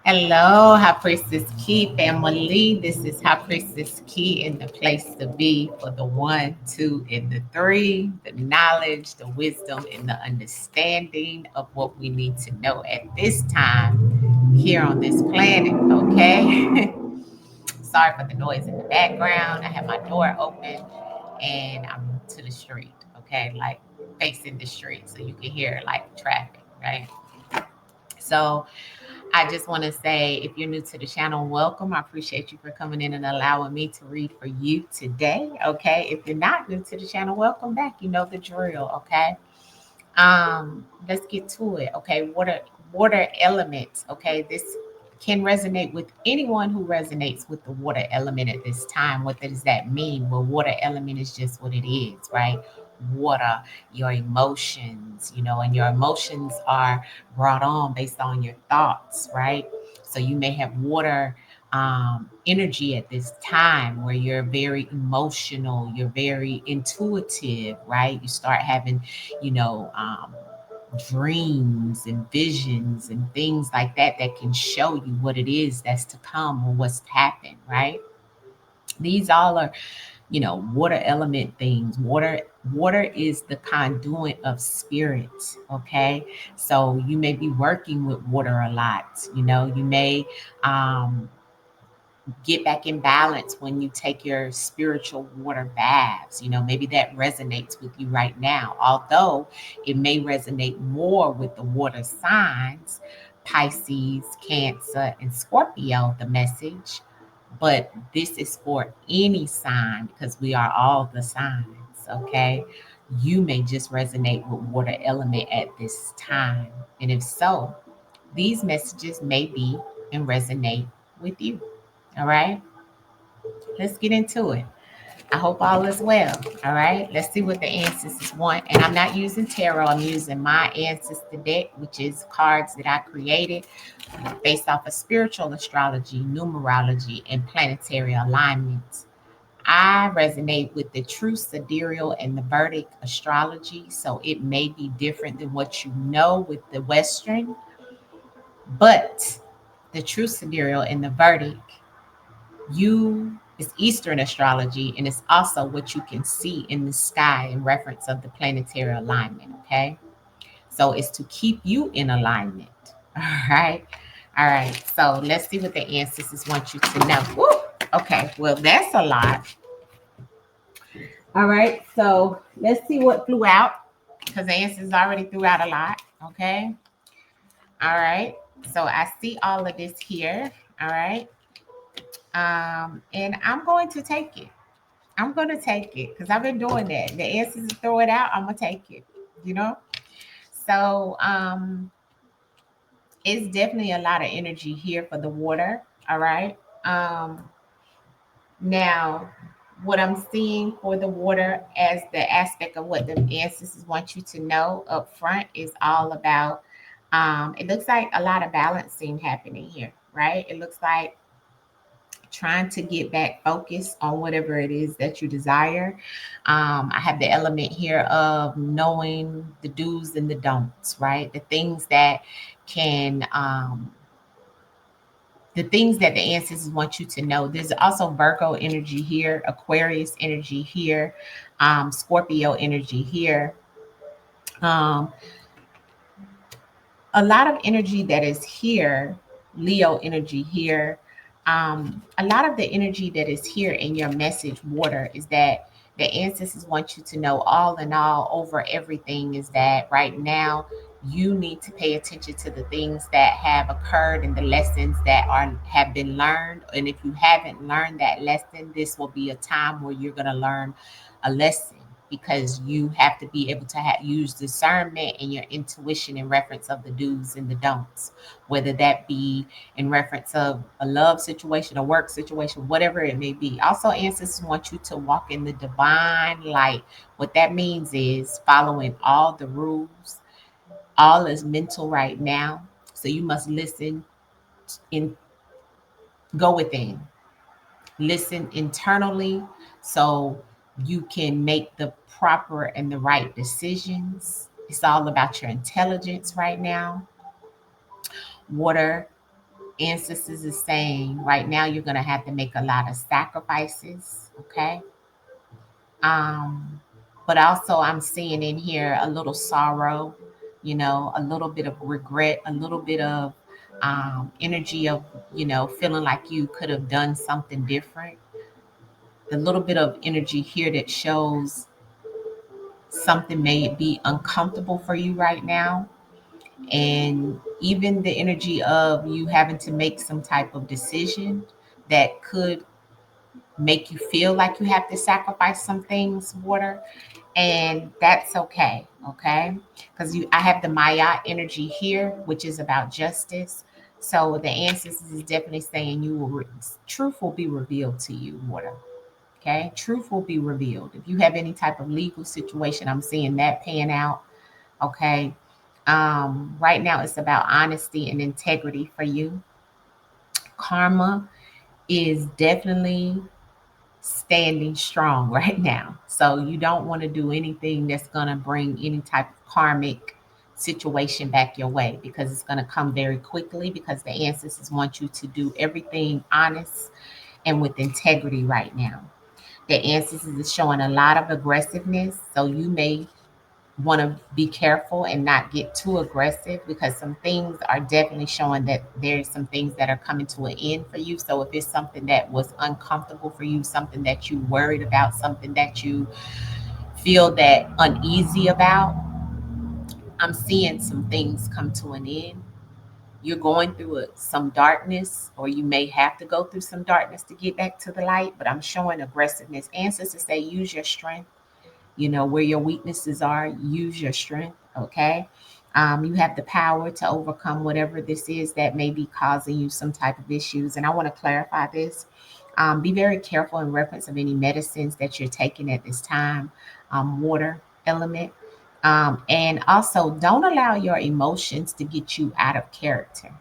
Hello, High Priestess Key family. This is High Priestess Key in the place to be for the one, two, and the three, the knowledge, the wisdom, and the understanding of what we need to know at this time here on this planet. Okay. Sorry for the noise in the background. I have my door open and I'm to the street. Okay. Like facing the street so you can hear like traffic, right? So, I just want to say, if you're new to the channel, welcome. I appreciate you for coming in and allowing me to read for you today. Okay. If you're not new to the channel, welcome back. You know the drill. Okay. Let's get to it. Okay. Water elements. Okay. This can resonate with anyone who resonates with the water element at this time. What does that mean? Well, water element is just what it is, right? Water, your emotions, and your emotions are brought on based on your thoughts, right? So you may have water energy at this time where you're very emotional, you're very intuitive, right? You start having, you know, um, dreams and visions and things like that that can show you what it is that's to come or what's happened, right? These all are, water element things. Water is the conduit of spirit. Okay. So you may be working with water a lot. You may um get back in balance when you take your spiritual water baths. Maybe that resonates with you right now, although it may resonate more with the water signs, Pisces, Cancer, and Scorpio, the message. But this is for any sign because we are all the signs, okay? You may just resonate with water element at this time. And if so, these messages may be and resonate with you. All right, let's get into it. I hope all is well. All right, let's see what the ancestors want. And I'm not using tarot, I'm using my ancestor deck, which is cards that I created based off of spiritual astrology, numerology, and planetary alignments. I resonate with the true sidereal and the Vedic astrology, so it may be different than what you know with the Western, but the true sidereal and the Vedic you is Eastern astrology, and it's also what you can see in the sky in reference of the planetary alignment. Okay, so it's to keep you in alignment. All right, all right. So let's see what the ancestors want you to know. Woo! Okay, well that's a lot. All right, so let's see what flew out because the ancestors already threw out a lot. Okay, all right. So I see all of this here. All right, and I'm going to take it. I'm gonna take it because I've been doing that. The answers throw it out, I'm gonna take it, you know? So it's definitely a lot of energy here for the water. All right. Um Now what I'm seeing for the water as the aspect of what the ancestors want you to know up front is all about it looks like a lot of balancing happening here, right? It looks like trying to get back focused on whatever it is that you desire. I have the element here of knowing the do's and the don'ts, right? Can, um, the things that the ancestors want you to know. There's also Virgo energy here, Aquarius energy here, Scorpio energy here. Um, a lot of energy that is here, Leo energy here. A lot of the energy that is here in your message, water, is that the ancestors want you to know all in all over everything is that right now you need to pay attention to the things that have occurred and the lessons that are have been learned. And if you haven't learned that lesson, this will be a time where you're going to learn a lesson because you have to be able to use discernment and your intuition in reference of the do's and the don'ts, whether that be in reference of a love situation, a work situation, whatever it may be. Also, ancestors want you to walk in the divine light. What that means is following all the rules. All is mental right now. So you must listen and go within. Listen internally so you can make the proper and the right decisions. It's all about your intelligence right now. Water Ancestors is saying right now you're going to have to make a lot of sacrifices, okay? Um, but also I'm seeing in here a little sorrow, a little bit of regret, a little bit of energy of, feeling like you could have done something different. The little bit of energy here that shows something may be uncomfortable for you right now. And even the energy of you having to make some type of decision that could make you feel like you have to sacrifice some things, water. And that's okay, okay? Because I have the Maya energy here, which is about justice. So the ancestors is definitely saying truth will be revealed to you, water. Okay, truth will be revealed. If you have any type of legal situation, I'm seeing that paying out. Okay, right now it's about honesty and integrity for you. Karma is definitely standing strong right now. So you don't want to do anything that's going to bring any type of karmic situation back your way, because it's going to come very quickly, because the ancestors want you to do everything honest and with integrity right now. The ancestors is showing a lot of aggressiveness, so you may want to be careful and not get too aggressive, because some things are definitely showing that there's some things that are coming to an end for you. So if it's something that was uncomfortable for you, something that you worried about, something that you feel that uneasy about, I'm seeing some things come to an end. You're going through some darkness, or you may have to go through some darkness to get back to the light, but I'm showing aggressiveness. Ancestors say use your strength. Where your weaknesses are, use your strength, okay? You have the power to overcome whatever this is that may be causing you some type of issues. And I want to clarify this. Be very careful in reference of any medicines that you're taking at this time, water element. And also, don't allow your emotions to get you out of character,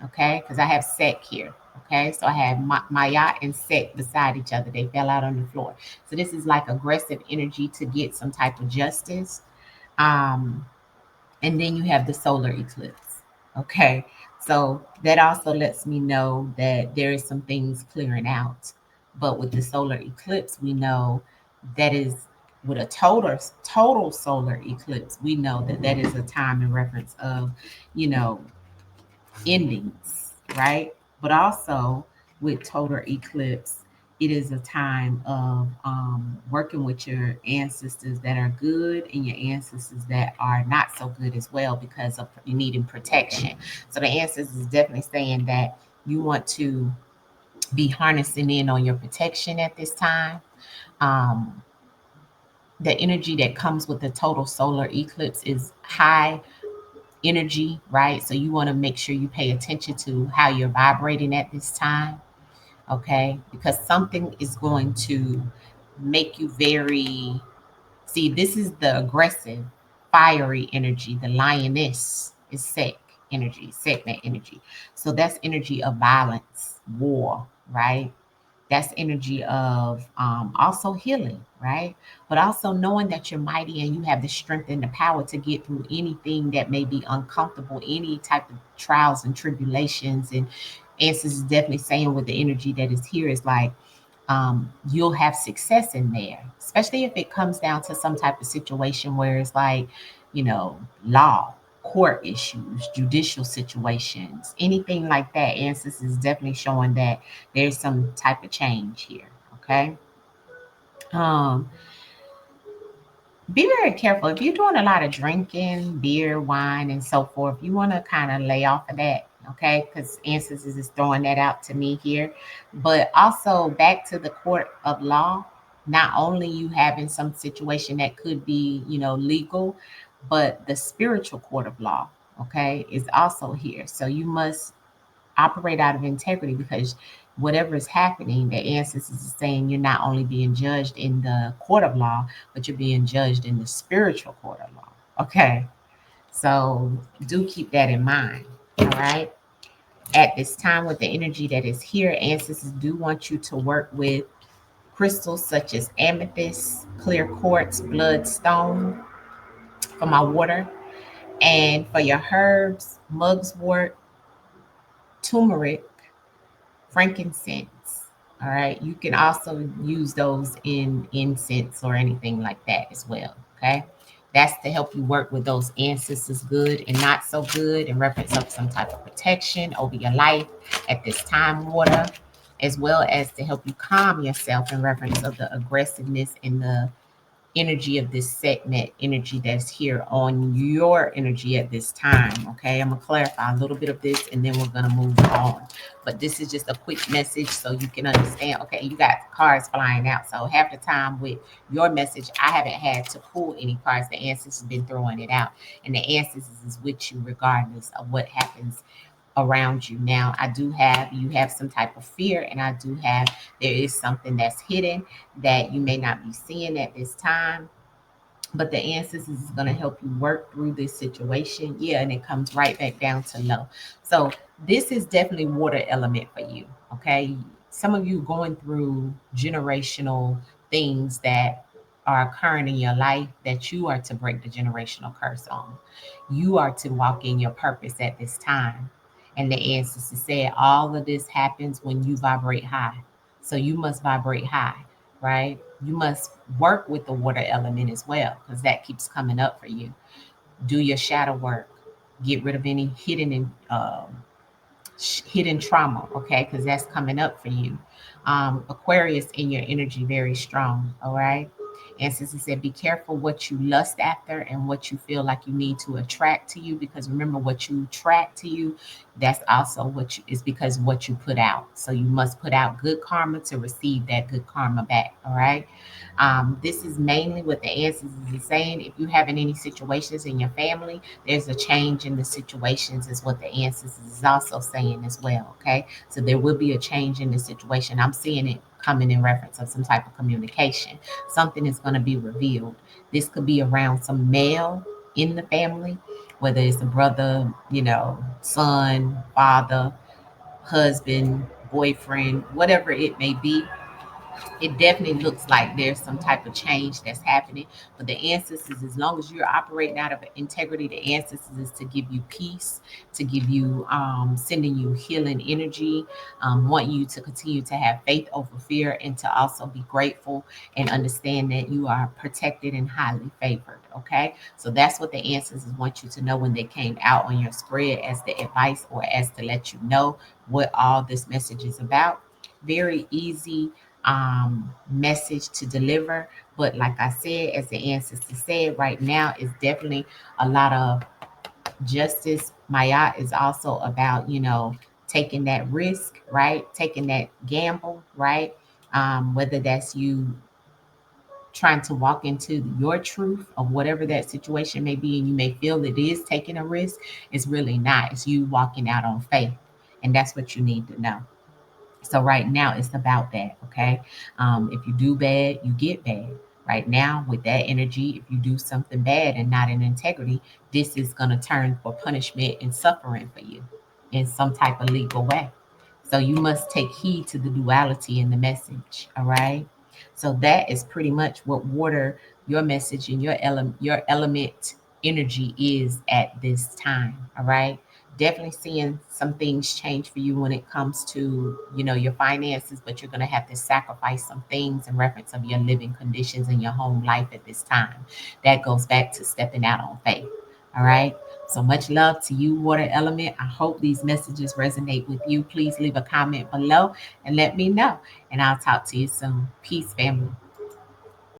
okay? Because I have Sek here, okay? So I have Maya and Sek beside each other. They fell out on the floor. So this is like aggressive energy to get some type of justice. Um, and then you have the solar eclipse, okay? So that also lets me know that there is some things clearing out. But with the solar eclipse, we know that is with a total solar eclipse, we know that that is a time in reference of, you know, endings, right? But also with total eclipse, it is a time of working with your ancestors that are good and your ancestors that are not so good as well, because of you needing protection. So the ancestors is definitely saying that you want to be harnessing in on your protection at this time. Um, the energy that comes with the total solar eclipse is high energy, right? So you want to make sure you pay attention to how you're vibrating at this time, okay? Because something is going to make you very, see, this is the aggressive, fiery energy. The lioness is Sek energy, Seknet energy. So that's energy of violence, war, right? That's energy of also healing, right? But also knowing that you're mighty and you have the strength and the power to get through anything that may be uncomfortable, any type of trials and tribulations. And Answers is definitely saying with the energy that is here is like, you'll have success in there, especially if it comes down to some type of situation where it's like, law, court issues, judicial situations, anything like that. Answers is definitely showing that there's some type of change here. Okay. Um, be very careful if you're doing a lot of drinking, beer, wine, and so forth. You want to kind of lay off of that, okay? Because Answers is throwing that out to me here. But also back to the court of law. Not only you having some situation that could be, legal, but the spiritual court of law, okay, is also here. So you must operate out of integrity, because whatever is happening, the ancestors is saying you're not only being judged in the court of law, but you're being judged in the spiritual court of law. Okay. So do keep that in mind. All right. At this time, with the energy that is here, ancestors do want you to work with crystals such as amethyst, clear quartz, bloodstone for my water, and for your herbs, mugwort, turmeric, frankincense. All right. You can also use those in incense or anything like that as well. Okay. That's to help you work with those ancestors, good and not so good, in reference of some type of protection over your life at this time, water, as well as to help you calm yourself in reference of the aggressiveness and the energy of this segment, energy that's here on your energy at this time. Okay, I'm gonna clarify a little bit of this and then we're gonna move on. But this is just a quick message so you can understand. Okay, you got cards flying out. So half the time with your message, I haven't had to pull any cards. The answers have been throwing it out, and the answers is with you regardless of what happens around you. Now, I do have, you have some type of fear, and I do have, there is something that's hidden that you may not be seeing at this time, but the answers is going to help you work through this situation. Yeah, and it comes right back down to low. So this is definitely water element for you. Okay, some of you going through generational things that are occurring in your life that you are to break the generational curse on. You are to walk in your purpose at this time. And the ancestors said all of this happens when you vibrate high. So you must vibrate high, right? You must work with the water element as well, because that keeps coming up for you. Do your shadow work. Get rid of any hidden trauma, okay? Because that's coming up for you. Aquarius in your energy very strong, all right? And since it said, be careful what you lust after and what you feel like you need to attract to you, because remember, what you attract to you, that's also what you is because what you put out. So you must put out good karma to receive that good karma back. All right. This is mainly what the answers is saying. If you having any situations in your family, there's a change in the situations, is what the answers is also saying as well. Okay. So there will be a change in the situation. I'm seeing it coming in reference of some type of communication. Something is going to be revealed. This could be around some male in the family, whether it's a brother, son, father, husband, boyfriend, whatever it may be. It definitely looks like there's some type of change that's happening. But the ancestors, as long as you're operating out of integrity, the ancestors is to give you peace, to give you sending you healing energy, want you to continue to have faith over fear, and to also be grateful and understand that you are protected and highly favored. Okay, so that's what the ancestors want you to know when they came out on your spread as the advice, or as to let you know what all this message is about. Very easy message to deliver. But like I said, as the ancestor said, right now is definitely a lot of justice. Maya is also about, taking that risk, right? Taking that gamble, right? Whether that's you trying to walk into your truth of whatever that situation may be, and you may feel it is taking a risk, it's really not. It's you walking out on faith. And that's what you need to know. So right now it's about that, okay? If you do bad, you get bad. Right now, with that energy, if you do something bad and not in integrity, this is going to turn for punishment and suffering for you in some type of legal way. So you must take heed to the duality in the message, all right? So that is pretty much what water, your message and your element energy is at this time, all right? Definitely seeing some things change for you when it comes to, your finances, but you're going to have to sacrifice some things in reference of your living conditions in your home life at this time. That goes back to stepping out on faith. All right. So much love to you, water element. I hope these messages resonate with you. Please leave a comment below and let me know, and I'll talk to you soon. Peace, family.